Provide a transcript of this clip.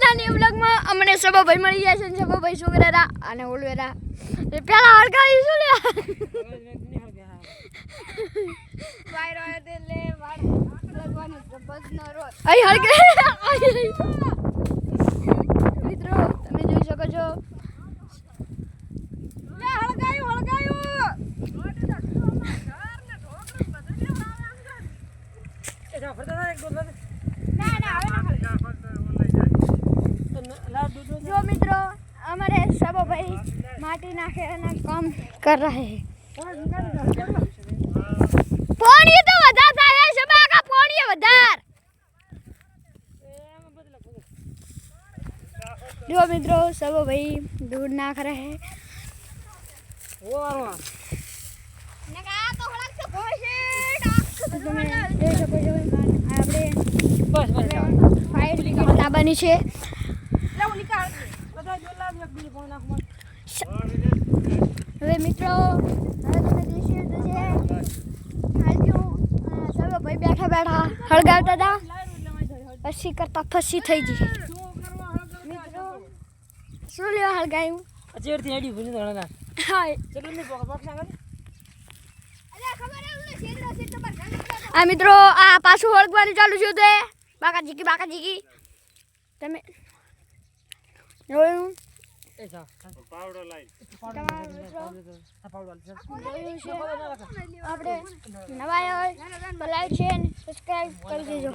આજના વ્લોગમાં અમને સભાભાઈ મળી ગયા છે ને સભાભાઈ શું કરેરા અને ઓલવેરા પેલા હળગાવી શું લે વાયર આવે તે લે વાળ લગવાનો ભજનો રોજ અહીં હળગે મિત્રો તમે જોઈ શકો છો લે હળગાયું जो मित्रों हमारे सब भाई माटी नाखे काम कर रहे हैं पानी तो वधाता है सबा का पानी वधार जो मित्रों सब भाई दूध नाख रहे हैं नगा तो हलक से कोई તમે જોઈ શકો છો આપણે બસ ફાઈટ લીકા બની છે લાવ નિકાળ બધા જોલા એક બીજી ફોન નાખમાં હવે મિત્રો હવે તમે દેશી તો છે હાલજો સબ ભાઈ બેઠા બેઠા હળગાવતા હતા પછી કરતા ફસી થઈ ગઈ મિત્રો શું લેવા હળગાયું અચેરથી હેડી ભૂલી દોડના હા ચલો ને બોક્સ નાખો આ મિત્રો આ પાછું હળગવાનું ચાલુ છે તે બાકા જીકી તમે જોયું એ જા પાવડર લાઈન આપણે નવા હોય તો લાઈક શેર સબસ્ક્રાઇબ કરી દેજો